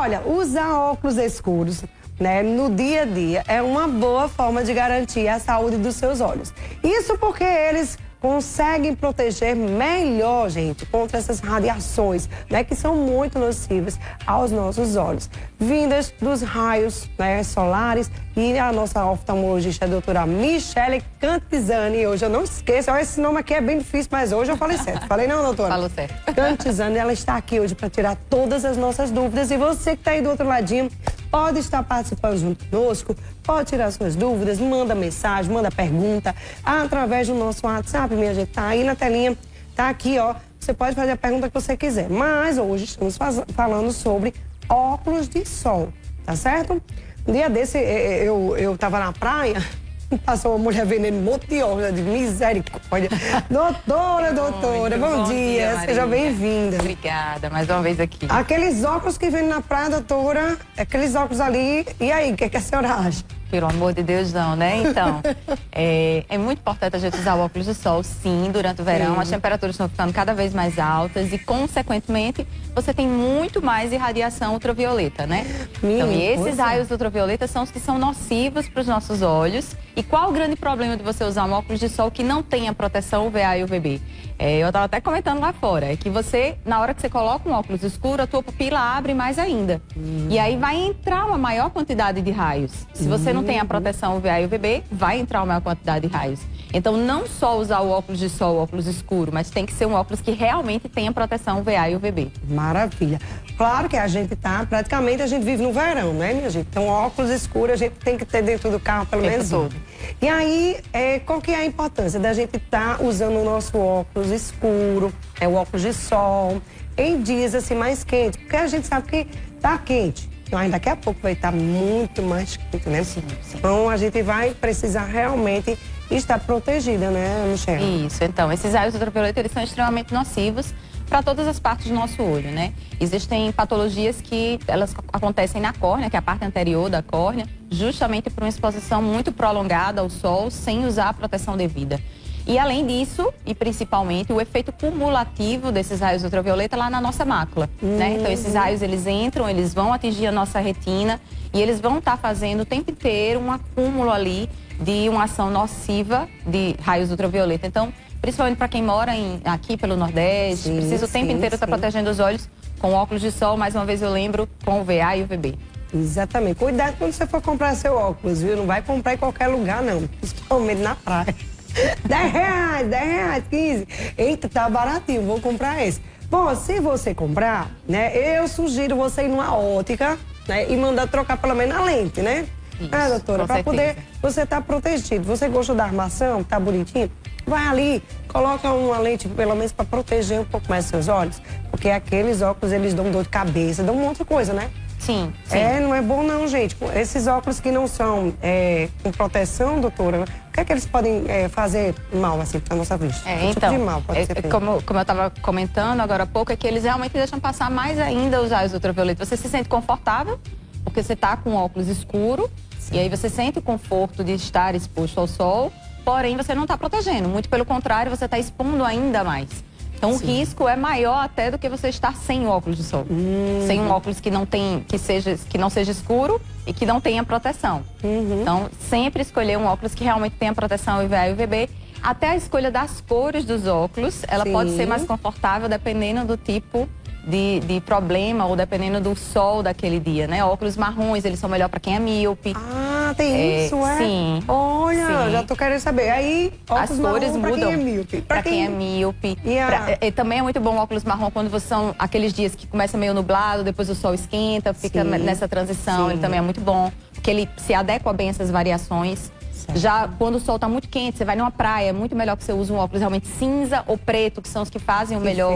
olha, usar óculos escuros, né, no dia a dia é uma boa forma de garantir a saúde dos seus olhos. Isso porque eles conseguem proteger melhor, gente, contra essas radiações, né, que são muito nocivas aos nossos olhos, vindas dos raios, né, solares. E a nossa oftalmologista, a doutora Michele Cantizani, hoje eu não esqueço, esse nome aqui é bem difícil, mas hoje eu falei certo. Falei não, doutora? Falou certo. Cantizani, ela está aqui hoje para tirar todas as nossas dúvidas. E você que está aí do outro ladinho, pode estar participando junto conosco, pode tirar suas dúvidas, manda mensagem, manda pergunta através do nosso WhatsApp, minha gente, tá aí na telinha, tá aqui, ó. Você pode fazer a pergunta que você quiser. Mas hoje estamos falando sobre óculos de sol, tá certo? Um dia desse, eu tava na praia, passou uma mulher vendendo um monte de óculos, de misericórdia. Doutora, bom dia, seja bem-vinda. Obrigada, mais uma vez aqui. Aqueles óculos que vendem na praia, doutora, aqueles óculos ali, e aí, o que a senhora acha? Pelo amor de Deus, não, né? Então, é muito importante a gente usar o óculos de sol, sim, durante o verão. As temperaturas estão ficando cada vez mais altas e, consequentemente, você tem muito mais irradiação ultravioleta, né? Então, e esses raios ultravioleta são os que são nocivos para os nossos olhos. E qual o grande problema de você usar um óculos de sol que não tenha proteção UVA e UVB? Eu estava até comentando lá fora, é que você, na hora que você coloca um óculos escuro, a tua pupila abre mais ainda. E aí vai entrar uma maior quantidade de raios. Se você não tem a proteção UVA e UVB, vai entrar uma maior quantidade de raios. Então, não só usar o óculos de sol, o óculos escuro, mas tem que ser um óculos que realmente tenha proteção UVA e UVB. Maravilha. Claro que a gente praticamente a gente vive no verão, né, minha gente? Então, óculos escuros a gente tem que ter dentro do carro pelo menos um. E aí, qual que é a importância da gente estar usando o nosso óculos escuro, o óculos de sol, em dias assim mais quentes? Porque a gente sabe que tá quente. Mas daqui a pouco vai estar muito mais quente, né? Sim. Então, a gente vai precisar realmente estar protegida, né, Michele? Isso. Então, esses raios ultravioleta, eles são extremamente nocivos para todas as partes do nosso olho, né? Existem patologias que elas acontecem na córnea, que é a parte anterior da córnea, justamente por uma exposição muito prolongada ao sol, sem usar a proteção devida. E além disso, e principalmente, o efeito cumulativo desses raios ultravioleta lá na nossa mácula, né? Então, esses raios, eles entram, eles vão atingir a nossa retina e eles vão estar fazendo o tempo inteiro um acúmulo ali de uma ação nociva de raios ultravioleta. Então, principalmente para quem mora aqui pelo Nordeste, precisa o tempo inteiro estar protegendo os olhos com óculos de sol, mais uma vez eu lembro, com UVA e UVB. Exatamente. Cuidado quando você for comprar seu óculos, viu? Não vai comprar em qualquer lugar, não. Principalmente na praia. R$10, 15. Eita, tá baratinho, vou comprar esse. Bom, se você comprar, né, eu sugiro você ir numa ótica, né, e mandar trocar pelo menos a lente, né? Isso, doutora, para poder você estar protegido. Você gostou da armação, tá bonitinho? Vai ali, coloca uma lente pelo menos para proteger um pouco mais seus olhos, porque aqueles óculos, eles dão dor de cabeça, dão um monte de coisa, né? Sim. Não é bom não, gente. Esses óculos que não são com proteção, doutora, o que é que eles podem fazer mal, assim, pra nossa vista? Então, tipo de mal pode ser como eu estava comentando agora há pouco, é que eles realmente deixam passar mais ainda os raios ultravioleta. Você se sente confortável, porque você tá com óculos escuro, e aí você sente o conforto de estar exposto ao sol, porém você não está protegendo. Muito pelo contrário, você está expondo ainda mais. Então, o risco é maior até do que você estar sem óculos de sol. Sem um óculos que não seja escuro e que não tenha proteção. Então, sempre escolher um óculos que realmente tenha proteção UVA e UVB. Até a escolha das cores dos óculos, ela pode ser mais confortável dependendo do tipo de problema ou dependendo do sol daquele dia, né? Óculos marrons, eles são melhor para quem é míope. Ah, tem isso, é? Sim. Olha, já tô querendo saber. Aí, óculos as cores mudam. Pra quem é míope. Pra quem é míope. Também é muito bom óculos marrom quando são aqueles dias que começa meio nublado, depois o sol esquenta, fica nessa transição. Ele também é muito bom, porque ele se adequa bem a essas variações. Já quando o sol tá muito quente, você vai numa praia, é muito melhor que você use um óculos realmente cinza ou preto, que são os que fazem o melhor,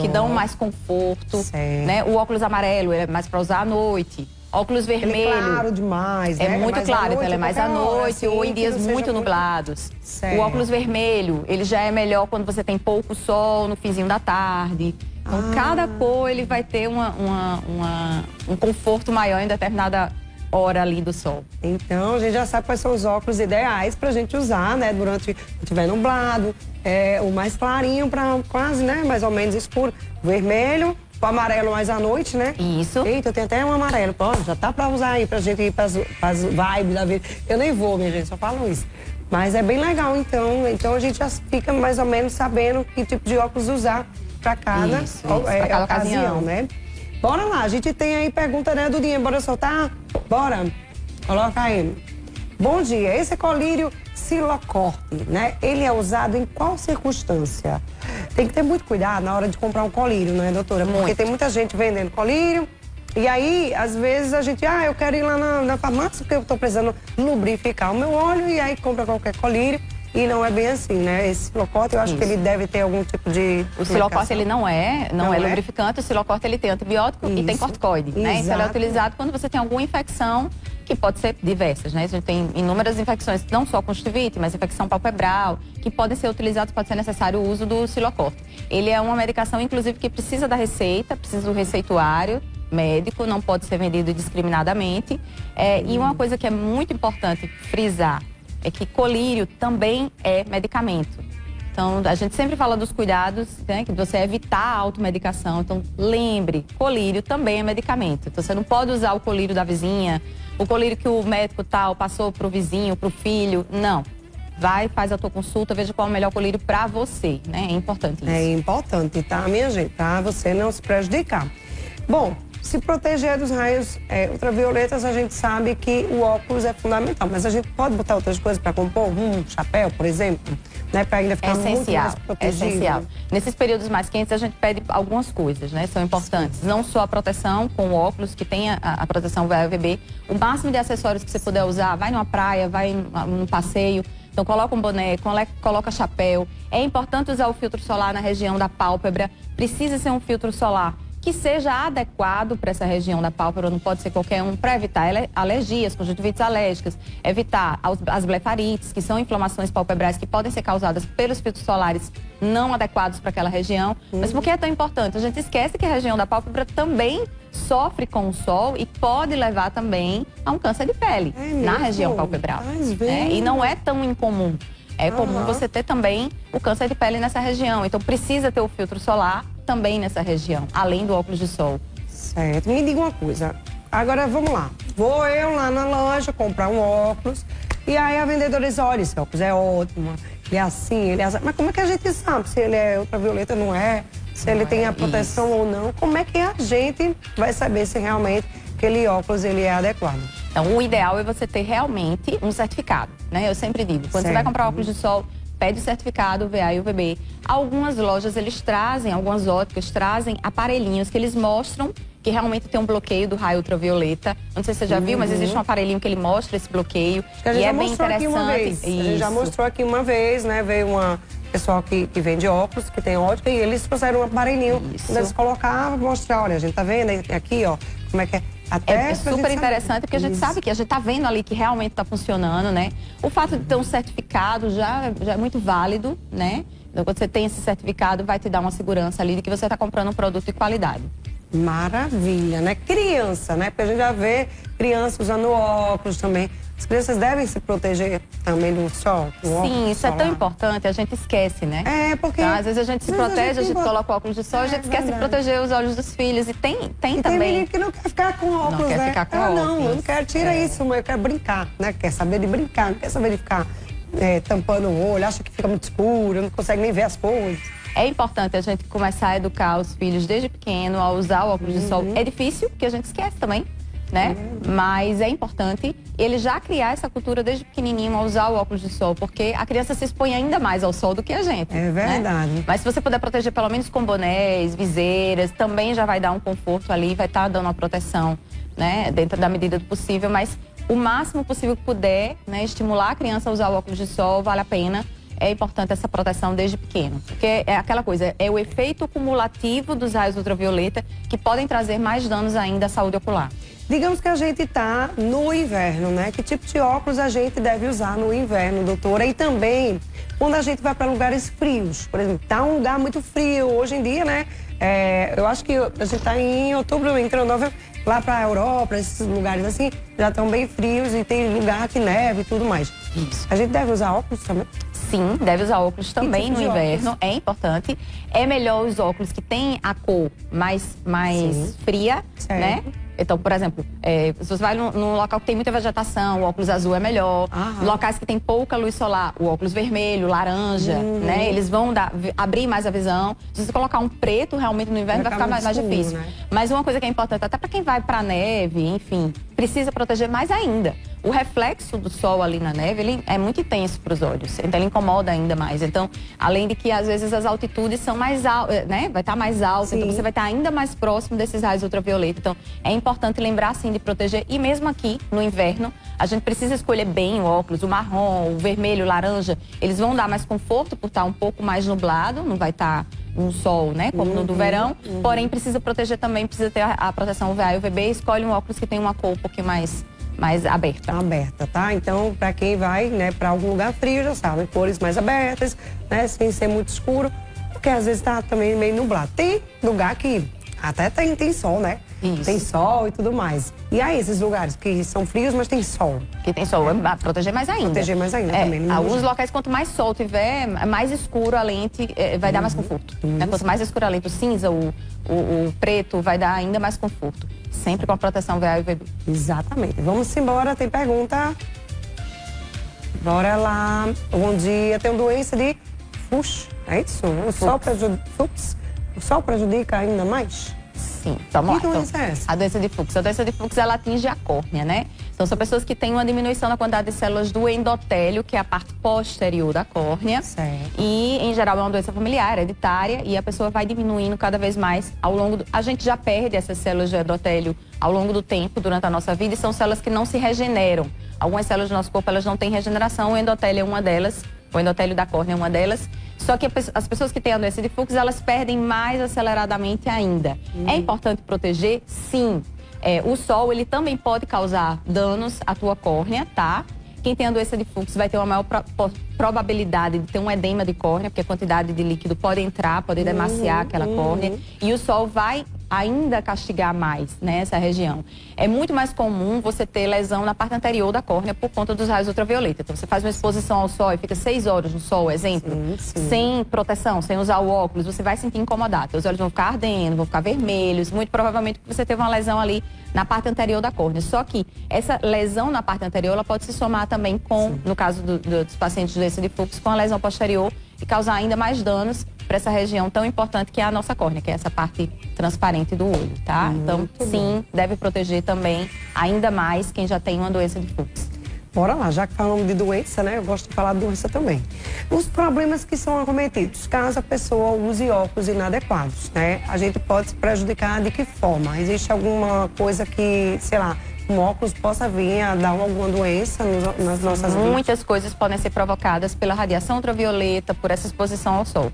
que dão mais conforto, né? O óculos amarelo é mais para usar à noite. Óculos vermelho. Ele é claro demais, né? É muito claro, então ele é mais à noite ou em dias muito nublados. Certo. O óculos vermelho, ele já é melhor quando você tem pouco sol no finzinho da tarde. Então, cada cor ele vai ter um conforto maior em determinada hora ali do sol. Então, a gente já sabe quais são os óculos ideais pra gente usar, né? Durante quando estiver nublado, o mais clarinho para quase, né? Mais ou menos escuro. Vermelho o amarelo mais à noite, né? Isso. Eita, tem até um amarelo. Pô, já tá pra usar aí, pra gente ir pras vibes da vida. Eu nem vou, minha gente, só falo isso. Mas é bem legal, então. Então a gente já fica mais ou menos sabendo que tipo de óculos usar pra cada, pra cada ocasião, né? Bora lá, a gente tem aí pergunta, né, Dudinha? Bora soltar? Bora. Coloca aí. Bom dia, esse é colírio Silocorte, né? Ele é usado em qual circunstância? Tem que ter muito cuidado na hora de comprar um colírio, né, doutora? Porque tem muita gente vendendo colírio. E aí, às vezes, a gente, eu quero ir lá na farmácia porque eu tô precisando lubrificar o meu óleo e aí compra qualquer colírio. E não é bem assim, né? Esse silocorte, eu acho que ele deve ter algum tipo de... O silocorte, ele não é lubrificante. O silocorte, ele tem antibiótico e tem corticoide, né? Então, ele é utilizado quando você tem alguma infecção, que pode ser diversas, né? A gente tem inúmeras infecções, não só conjuntivite, mas infecção palpebral, que podem ser utilizadas, pode ser necessário o uso do silocorte. Ele é uma medicação, inclusive, que precisa da receita, precisa do receituário médico, não pode ser vendido indiscriminadamente. E uma coisa que é muito importante frisar é que colírio também é medicamento. Então, a gente sempre fala dos cuidados, né, que você evitar a automedicação. Então, lembre, colírio também é medicamento. Então, você não pode usar o colírio da vizinha, o colírio que o médico tal passou para o vizinho, para o filho. Não. Vai, faz a tua consulta, veja qual é o melhor colírio para você, né? É importante isso. É importante, tá, minha gente? Para você não se prejudicar. Bom, se proteger dos raios ultravioletas, a gente sabe que o óculos é fundamental, mas a gente pode botar outras coisas para compor, um chapéu, por exemplo, né, para ainda ficar muito mais protegido. É essencial. Nesses períodos mais quentes, a gente pede algumas coisas, né, são importantes. Não só a proteção com o óculos, que tem a proteção UVB, o máximo de acessórios que você puder usar, vai numa praia, vai num passeio, então coloca um boné, coloca chapéu. É importante usar o filtro solar na região da pálpebra, precisa ser um filtro solar que seja adequado para essa região da pálpebra, não pode ser qualquer um, para evitar alergias, conjuntivites alérgicas, evitar as blefarites, que são inflamações palpebrais que podem ser causadas pelos filtros solares não adequados para aquela região. Mas por que é tão importante? A gente esquece que a região da pálpebra também sofre com o sol e pode levar também a um câncer de pele na região palpebral. E não é tão incomum. É comum você ter também o câncer de pele nessa região. Então precisa ter o filtro solar também nessa região, além do óculos de sol. Certo. Me diga uma coisa. Agora vamos lá. Vou eu lá na loja comprar um óculos e aí a vendedora diz, olha, esse óculos é ótimo, ele é assim, ele é assim. Mas como é que a gente sabe se ele é ultravioleta ou não é? Se ele tem a proteção ou não? Como é que a gente vai saber se realmente aquele óculos ele é adequado? Então, o ideal é você ter realmente um certificado, né? Eu sempre digo, quando você vai comprar óculos de sol, pede o certificado VA e UVB. Algumas lojas, eles trazem, algumas óticas trazem aparelhinhos que eles mostram que realmente tem um bloqueio do raio ultravioleta. Não sei se você já viu, mas existe um aparelhinho que ele mostra esse bloqueio. E é bem interessante. A gente já mostrou aqui uma vez, né? Veio uma pessoal que vende óculos, que tem ótica, e eles trouxeram um aparelhinho. Eles colocavam, mostraram, olha, a gente tá vendo aqui, ó, como é que é. É super interessante, porque a gente sabe que a gente tá vendo ali que realmente tá funcionando, né? O fato de ter um certificado já é muito válido, né? Então, quando você tem esse certificado, vai te dar uma segurança ali de que você tá comprando um produto de qualidade. Maravilha, né? Criança, né? Porque a gente já vê criança usando óculos também. As crianças devem se proteger também do sol? Sim, isso é tão importante, a gente esquece, né? Porque... Então, às vezes a gente se protege, a gente coloca o óculos de sol, a gente esquece de proteger os olhos dos filhos. E tem também... Tem menino que não quer ficar com óculos, não quer né? Ficar com óculos. Não, eu não quero, tira isso, mas eu quero brincar, né? Quer saber de brincar, não quer saber de ficar tampando o olho, acha que fica muito escuro, não consegue nem ver as coisas. É importante a gente começar a educar os filhos desde pequeno a usar o óculos de sol. É difícil, porque a gente esquece também, né? Mas é importante ele já criar essa cultura desde pequenininho a usar o óculos de sol, porque a criança se expõe ainda mais ao sol do que a gente. É verdade. Né? Mas se você puder proteger pelo menos com bonés, viseiras, também já vai dar um conforto ali, vai estar dando uma proteção, né? Dentro da medida do possível, mas o máximo possível que puder, né? Estimular a criança a usar o óculos de sol, vale a pena. É importante essa proteção desde pequeno, porque é aquela coisa, é o efeito cumulativo dos raios ultravioleta que podem trazer mais danos ainda à saúde ocular. Digamos que a gente está no inverno, né? Que tipo de óculos a gente deve usar no inverno, doutora? E também, quando a gente vai para lugares frios, por exemplo, tá um lugar muito frio hoje em dia, né? Eu acho que a gente está em outubro, entrando novembro, lá para a Europa, esses lugares assim, já estão bem frios e tem lugar que neve e tudo mais. Isso. A gente deve usar óculos também? sim, deve usar óculos também tipo no de inverno, óculos? é importante. É melhor os óculos que têm a cor mais fria, Certo. né? Então, por exemplo, se você vai num local que tem muita vegetação, o óculos azul é melhor. Locais que tem pouca luz solar, o óculos vermelho, laranja, né? Eles vão abrir mais a visão. Se você colocar um preto realmente no inverno, vai ficar mais escuro, difícil. né? Mas uma coisa que é importante, até para quem vai pra neve, enfim, precisa proteger mais ainda. O reflexo do sol ali na neve, ele é muito intenso para os olhos, então ele incomoda ainda mais. Então, além de que às vezes as altitudes são mais altas, né? Vai estar mais alta, então você vai estar ainda mais próximo desses raios ultravioleta. Então, é importante lembrar sim de proteger. E mesmo aqui no inverno, a gente precisa escolher bem o óculos, o marrom, o vermelho, o laranja. Eles vão dar mais conforto por estar um pouco mais nublado, não vai estar um sol, né, como no do verão. Porém, precisa proteger também, precisa ter a proteção UVA e UVB. Escolhe um óculos que tem uma cor um pouquinho mais aberta. Aberta, tá? Então, para quem vai, né, para algum lugar frio, já sabe, cores mais abertas, né, sem ser muito escuro, porque às vezes tá também meio nublado. Tem lugar que até tem sol, né? Isso. Tem sol e tudo mais. E aí, esses lugares que são frios, mas tem sol? Que tem sol, proteger mais ainda. Proteger mais ainda também. Alguns locais, quanto mais sol tiver, mais escuro a lente, vai dar mais conforto. Né? Quanto mais escuro a lente, o cinza, o preto, vai dar ainda mais conforto. Sempre com a proteção VA e UVB. Exatamente. Vamos embora, tem pergunta. Bora lá. Bom dia, tenho doença de Fuchs, é isso? O sol prejudica ainda mais? Sim, vamos lá. Que doença é essa? A doença de Fuchs. A doença de Fuchs, ela atinge a córnea, né? Então, são pessoas que têm uma diminuição na quantidade de células do endotélio, que é a parte posterior da córnea. Certo. E, em geral, é uma doença familiar, hereditária, e a pessoa vai diminuindo cada vez mais ao longo A gente já perde essas células de endotélio ao longo do tempo, durante a nossa vida, e são células que não se regeneram. Algumas células do nosso corpo, elas não têm regeneração, o endotélio é uma delas, o endotélio da córnea é uma delas. Só que as pessoas que têm a doença de Fuchs, elas perdem mais aceleradamente ainda. É importante proteger? Sim. O sol, ele também pode causar danos à tua córnea, tá? Quem tem a doença de Fuchs vai ter uma maior probabilidade de ter um edema de córnea, porque a quantidade de líquido pode entrar, pode demaciar aquela córnea. E o sol vai ainda castigar mais, né, essa região. É muito mais comum você ter lesão na parte anterior da córnea por conta dos raios ultravioleta. Então, você faz uma exposição ao sol e fica 6 horas no sol, exemplo, sem proteção, sem usar o óculos, você vai sentir incomodado. Seus olhos vão ficar ardendo, vão ficar vermelhos, muito provavelmente você teve uma lesão ali na parte anterior da córnea. Só que essa lesão na parte anterior, ela pode se somar também com, no caso dos pacientes de doença de Fuchs, com a lesão posterior e causar ainda mais danos para essa região tão importante que é a nossa córnea, que é essa parte transparente do olho, tá? Então, sim, deve proteger também ainda mais quem já tem uma doença de Fuchs. Bora lá, já que falamos de doença, né? Eu gosto de falar de doença também. Os problemas que são acometidos, caso a pessoa use óculos inadequados, né? A gente pode se prejudicar de que forma? Existe alguma coisa que, sei lá, um óculos possa vir a dar alguma doença nas nossas vidas? Muitas coisas podem ser provocadas pela radiação ultravioleta, por essa exposição ao sol.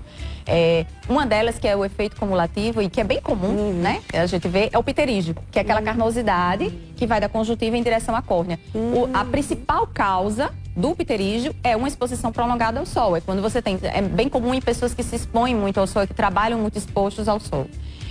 Uma delas, que é o efeito cumulativo e que é bem comum, né? A gente vê, é o pterígio, que é aquela carnosidade que vai da conjuntiva em direção à córnea. A principal causa do pterígio é uma exposição prolongada ao sol. É quando você tem, é bem comum em pessoas que se expõem muito ao sol, que trabalham muito expostos ao sol.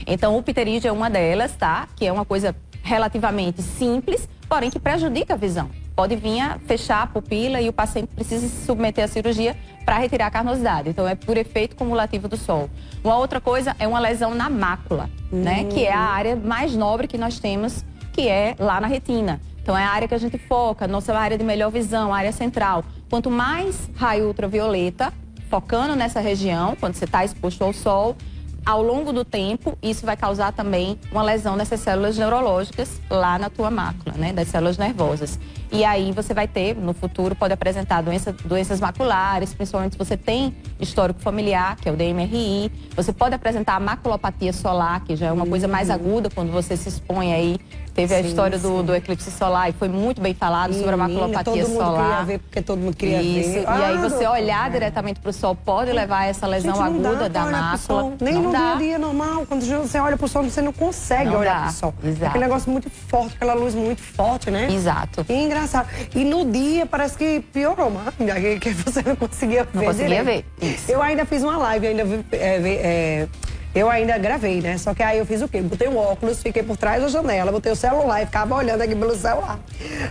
Então, o pterígio é uma delas, tá? Que é uma coisa relativamente simples, porém que prejudica a visão. Pode vir a fechar a pupila e o paciente precisa se submeter à cirurgia para retirar a carnosidade. Então, é por efeito cumulativo do sol. Uma outra coisa é uma lesão na mácula, né? Que é a área mais nobre que nós temos, que é lá na retina. Então, é a área que a gente foca, nossa área de melhor visão, a área central. Quanto mais raio ultravioleta, focando nessa região, quando você está exposto ao sol, ao longo do tempo, isso vai causar também uma lesão nessas células neurológicas lá na tua mácula, né? Das células nervosas. E aí você vai ter, no futuro, pode apresentar doenças maculares, principalmente se você tem histórico familiar, que é o DMRI. Você pode apresentar a maculopatia solar, que já é uma coisa mais aguda quando você se expõe aí. Teve a história do eclipse solar e foi muito bem falado sobre a maculopatia solar. Todo mundo queria ver, porque todo mundo queria ver. E aí você olhar diretamente para o sol pode levar a essa lesão aguda da mácula. Nem no dia a dia normal, quando você olha para o sol, você não consegue olhar para o sol. Exato. É aquele negócio muito forte, aquela luz muito forte, né? Exato. E engraçado. E no dia parece que piorou mais, que você não conseguia ver. Não conseguia ver. Isso. Eu ainda fiz uma live, ainda eu ainda gravei, né? Só que aí eu fiz o quê? Botei um óculos, fiquei por trás da janela, botei o celular e ficava olhando aqui pelo celular.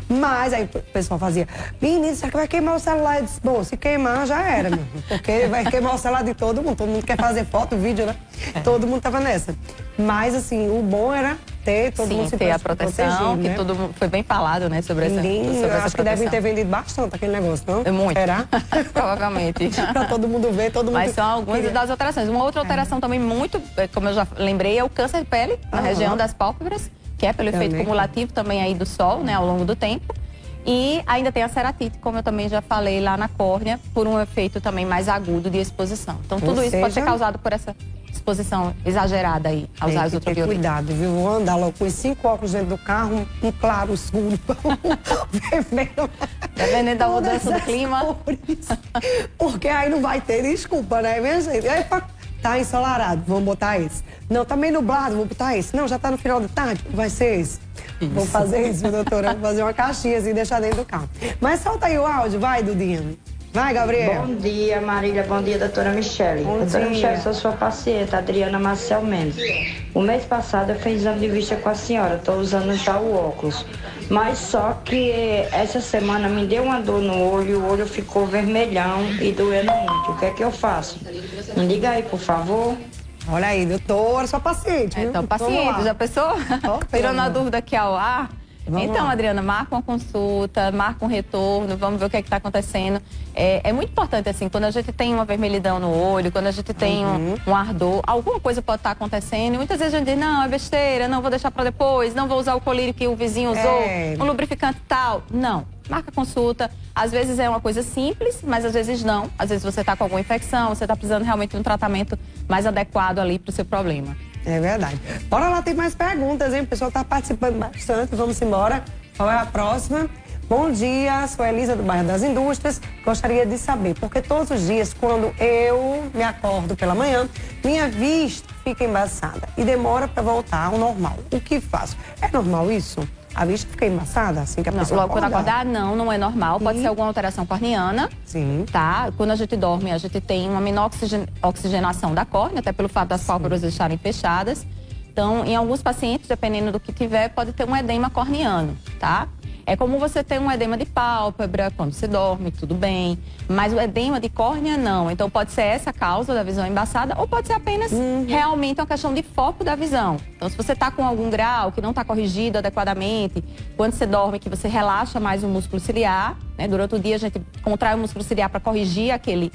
Mas aí o pessoal fazia, menino, será que vai queimar o celular? Eu disse, bom, se queimar já era, meu. Porque vai queimar o celular de todo mundo quer fazer foto, vídeo, né? Todo mundo tava nessa. Mas assim, o bom era ter todo mundo se ter a proteção, que né? todo mundo, foi bem falado, né, sobre essa acho que devem ter vendido bastante aquele negócio, não? É muito. Será? Provavelmente. Pra todo mundo ver, todo mundo... Mas são algumas das alterações. Uma outra alteração também muito, como eu já lembrei, é o câncer de pele na região das pálpebras, que é pelo efeito cumulativo também aí do sol, né, ao longo do tempo. E ainda tem a ceratite, como eu também já falei lá na córnea, por um efeito também mais agudo de exposição. Então tudo isso pode ser causado por essa exposição exagerada aí aos raios ultravioletos. Cuidado, viu? Vou andar logo com os 5 óculos dentro do carro, um claro, escuro, vermelho. Dependendo da mudança do clima. Cores. Porque aí não vai ter desculpa, né, minha gente? Aí, tá ensolarado, vamos botar esse. Não, tá meio nublado, vou botar esse. Não, já tá no final da tarde, vai ser esse. Isso. Vou fazer isso, doutora. Vou fazer uma caixinha assim e deixar dentro do carro. Mas solta aí o áudio, vai, Dudinha. Vai, Gabriel. Bom dia, Marília. Bom dia, doutora Michele. Doutora Michele, sou sua paciente, Adriana Marcel Mendes. O mês passado eu fiz exame de vista com a senhora. Estou usando já o óculos. Mas só que essa semana me deu uma dor no olho, o olho ficou vermelhão e doendo muito. O que é que eu faço? Me diga aí, por favor. Olha aí, doutora, sua paciente. Então, paciente, já pensou? Tirando a dúvida aqui ao ar. Então, Adriana, marca uma consulta, marca um retorno, vamos ver o que é que está acontecendo. É muito importante, assim, quando a gente tem uma vermelhidão no olho, quando a gente tem um ardor, alguma coisa pode estar acontecendo. E muitas vezes a gente diz, não, é besteira, não vou deixar para depois, não vou usar o colírio que o vizinho usou, um lubrificante tal. Não, marca consulta. Às vezes é uma coisa simples, mas às vezes não. Às vezes você está com alguma infecção, você está precisando realmente de um tratamento mais adequado ali para o seu problema. É verdade. Bora lá, tem mais perguntas, hein? O pessoal tá participando bastante. Vamos embora. Qual é a próxima? Bom dia, sou Elisa do bairro das Indústrias. Gostaria de saber, porque todos os dias, quando eu me acordo pela manhã, minha vista fica embaçada e demora para voltar ao normal. O que faço? É normal isso? A vista fica embaçada assim que a pessoa logo quando acordar, não é normal. Pode ser alguma alteração corneana. Sim. Tá? Quando a gente dorme, a gente tem uma menor oxigenação da córnea, até pelo fato das pálpebras estarem fechadas. Então, em alguns pacientes, dependendo do que tiver, pode ter um edema corneano, tá? É comum você ter um edema de pálpebra quando você dorme, tudo bem. Mas o edema de córnea, não. Então, pode ser essa a causa da visão embaçada ou pode ser apenas realmente uma questão de foco da visão. Então, se você está com algum grau que não está corrigido adequadamente, quando você dorme, que você relaxa mais o músculo ciliar, né? Durante o dia, a gente contrai o músculo ciliar para corrigir aquele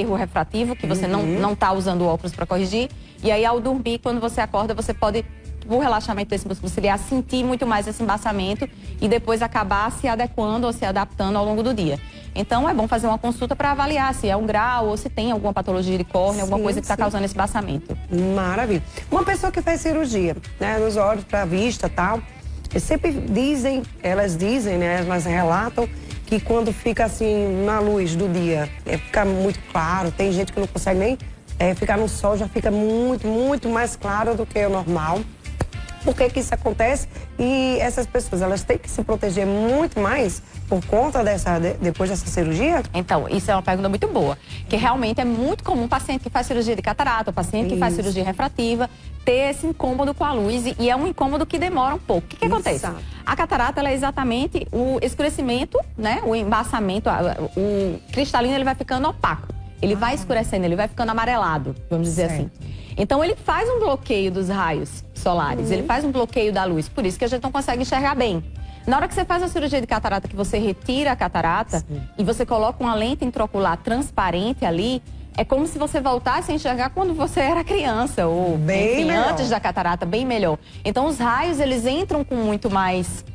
erro refrativo que você não está usando o óculos para corrigir. E aí, ao dormir, quando você acorda, você pode, por relaxamento desse músculo ciliar, sentir muito mais esse embaçamento e depois acabar se adequando ou se adaptando ao longo do dia. Então, é bom fazer uma consulta para avaliar se é um grau ou se tem alguma patologia de córnea, alguma coisa que está causando esse embaçamento. Maravilha. Uma pessoa que faz cirurgia, né, nos olhos, para a vista e tal, sempre dizem, elas relatam que quando fica assim na luz do dia, fica muito claro, tem gente que não consegue nem ficar no sol, já fica muito, muito mais claro do que o normal. Por que isso acontece? E essas pessoas, elas têm que se proteger muito mais por conta depois dessa cirurgia? Então, isso é uma pergunta muito boa. Que realmente é muito comum o paciente que faz cirurgia de catarata, o paciente que faz cirurgia refrativa, ter esse incômodo com a luz. E é um incômodo que demora um pouco. O que acontece? A catarata, ela é exatamente o escurecimento, né? O embaçamento, o cristalino, ele vai ficando opaco. Ele vai escurecendo, ele vai ficando amarelado, vamos dizer assim. Então, ele faz um bloqueio dos raios solares, ele faz um bloqueio da luz, por isso que a gente não consegue enxergar bem. Na hora que você faz a cirurgia de catarata, que você retira a catarata e você coloca uma lente intraocular transparente ali, é como se você voltasse a enxergar quando você era criança, ou enfim, antes da catarata, bem melhor. Então, os raios, eles entram com muito mais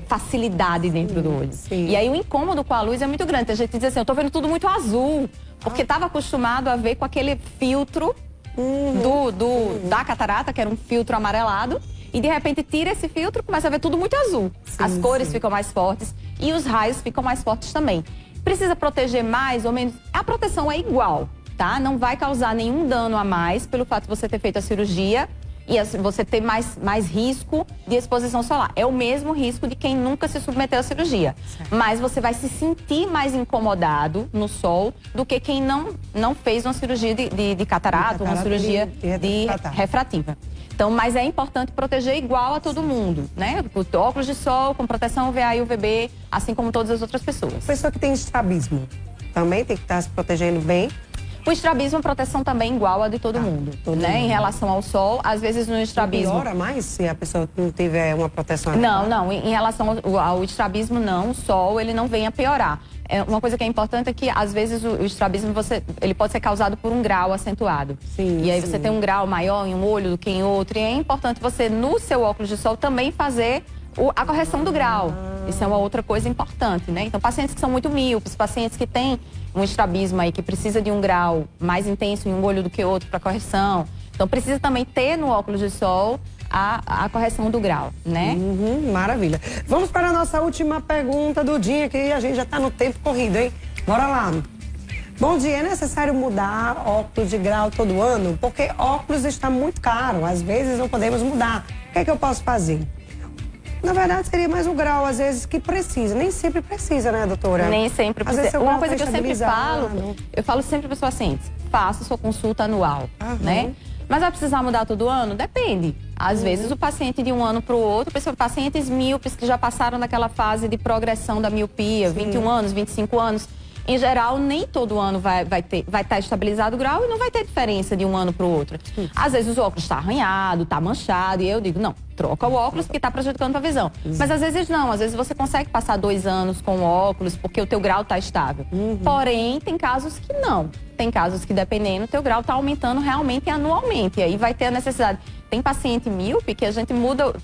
facilidade dentro do olho. E aí, o incômodo com a luz é muito grande. A gente diz assim, eu tô vendo tudo muito azul, porque estava acostumado a ver com aquele filtro da catarata, que era um filtro amarelado, e de repente tira esse filtro, começa a ver tudo muito azul. As cores ficam mais fortes e os raios ficam mais fortes também. Precisa proteger mais ou menos? A proteção é igual, tá? Não vai causar nenhum dano a mais pelo fato de você ter feito a cirurgia. e você ter mais risco de exposição solar. É o mesmo risco de quem nunca se submeteu à cirurgia. Certo. Mas você vai se sentir mais incomodado no sol do que quem não fez uma cirurgia de catarata, uma cirurgia de refrativa. Então, mas é importante proteger igual a todo mundo, né? Com óculos de sol, com proteção UVA e UVB, assim como todas as outras pessoas. Pessoa que tem estrabismo também tem que estar se protegendo bem. O estrabismo é proteção também igual a de todo mundo, né? Em relação ao sol, às vezes no estrabismo... Piora mais se a pessoa não tiver uma proteção? Não. Em relação ao estrabismo, não. O sol, ele não vem a piorar. Uma coisa que é importante é que, às vezes, o estrabismo, ele pode ser causado por um grau acentuado. Sim, e aí você tem um grau maior em um olho do que em outro. E é importante você, no seu óculos de sol, também fazer a correção do grau. Isso é uma outra coisa importante, né? Então, pacientes que são muito míopes, pacientes que têm um estrabismo aí, que precisa de um grau mais intenso em um olho do que outro para correção. Então, precisa também ter no óculos de sol a correção do grau, né? Maravilha. Vamos para a nossa última pergunta do dia, que a gente já está no tempo corrido, hein? Bora lá. Bom dia, é necessário mudar óculos de grau todo ano? Porque óculos está muito caro, às vezes não podemos mudar. O que é que eu posso fazer? Na verdade, seria mais o grau, às vezes, que precisa. Nem sempre precisa, né, doutora? Nem sempre precisa. Uma coisa que eu sempre falo, eu falo sempre para os pacientes, faça sua consulta anual, né? Mas vai precisar mudar todo ano? Depende. Às vezes o paciente de um ano para o outro, pacientes míopes que já passaram daquela fase de progressão da miopia, 21 anos, 25 anos, em geral, nem todo ano vai estar estabilizado o grau e não vai ter diferença de um ano para o outro. Às vezes o óculos está arranhado, está manchado, e eu digo, não, troca o óculos porque está prejudicando a visão. Mas às vezes não, às vezes você consegue passar 2 anos com o óculos porque o teu grau está estável. Porém, tem casos que não. Tem casos que, dependendo, o teu grau está aumentando realmente e anualmente. E aí vai ter a necessidade. Tem paciente míope que a gente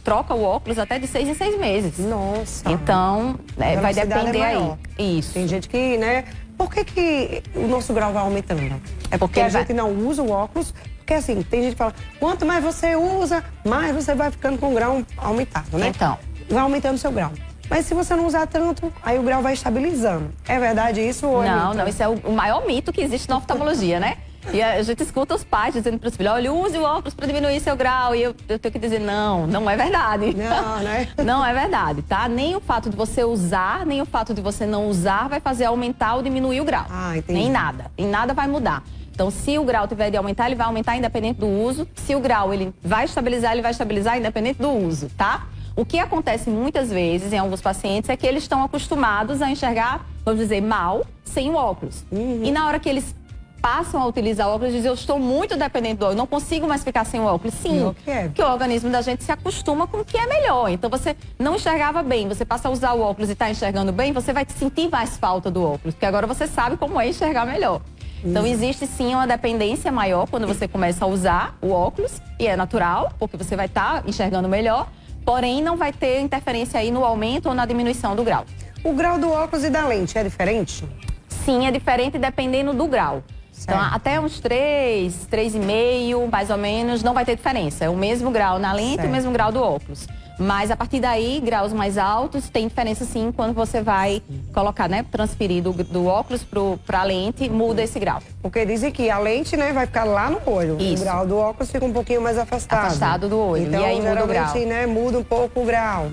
troca o óculos até de 6 em 6 meses. Nossa. Então, vai depender aí. Isso. Tem gente que, né? Por que o nosso grau vai aumentando? É porque a gente não usa o óculos. Porque assim, tem gente que fala, quanto mais você usa, mais você vai ficando com o grau aumentado, né? Então. Vai aumentando o seu grau. Mas se você não usar tanto, aí o grau vai estabilizando. É verdade isso ou é mito? Não, isso é o maior mito que existe na oftalmologia, né? E a gente escuta os pais dizendo para os filhos, olha, use o óculos para diminuir seu grau. E eu tenho que dizer, não é verdade. Não, né? Não é verdade, tá? Nem o fato de você usar, nem o fato de você não usar vai fazer aumentar ou diminuir o grau. Entendi. Nem nada. Em nada vai mudar. Então, se o grau tiver de aumentar, ele vai aumentar independente do uso. Se o grau ele vai estabilizar independente do uso, tá? O que acontece muitas vezes em alguns pacientes é que eles estão acostumados a enxergar, vamos dizer, mal, sem o óculos. E na hora que eles passam a utilizar o óculos, dizem, eu estou muito dependente do óculos, não consigo mais ficar sem o óculos. Sim, porque o organismo da gente se acostuma com o que é melhor. Então, você não enxergava bem, você passa a usar o óculos e está enxergando bem, você vai sentir mais falta do óculos, porque agora você sabe como é enxergar melhor. Então, existe sim uma dependência maior quando você começa a usar o óculos, e é natural, porque você vai estar enxergando melhor, porém não vai ter interferência aí no aumento ou na diminuição do grau. O grau do óculos e da lente é diferente? Sim, é diferente dependendo do grau. Então, até uns 3,5, mais ou menos, não vai ter diferença. É o mesmo grau na lente e o mesmo grau do óculos. Mas, a partir daí, graus mais altos, tem diferença sim quando você vai colocar, né, transferir do óculos para a lente, muda esse grau. Porque dizem que a lente, né, vai ficar lá no olho. Isso. O grau do óculos fica um pouquinho mais afastado. Afastado do olho. Então, e aí muda o grau. né, muda um pouco o grau.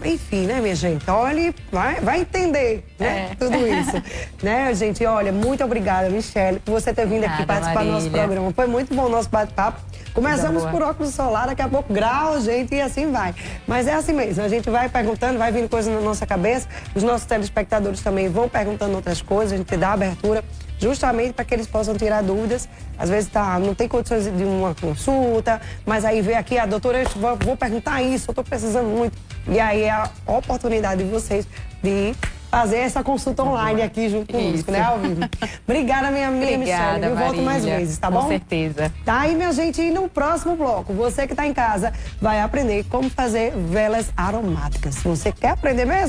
Enfim, né, minha gente? Olha, vai entender, né? Tudo isso. Né, gente? Olha, muito obrigada, Michele, por você ter vindo aqui participar do nosso programa. Foi muito bom o nosso bate-papo. Começamos por óculos solar, daqui a pouco grau, gente, e assim vai. Mas é assim mesmo, a gente vai perguntando, vai vindo coisa na nossa cabeça. Os nossos telespectadores também vão perguntando outras coisas, a gente dá abertura justamente para que eles possam tirar dúvidas. Às vezes não tem condições de uma consulta, mas aí vê aqui, doutora, eu vou perguntar isso, eu estou precisando muito. E aí é a oportunidade de vocês de fazer essa consulta online aqui junto conosco, né, ao vivo. Obrigada, minha amiga Michele. Eu volto mais vezes, tá bom? Com certeza. Tá aí, minha gente, e no próximo bloco, você que está em casa vai aprender como fazer velas aromáticas. Você quer aprender mesmo?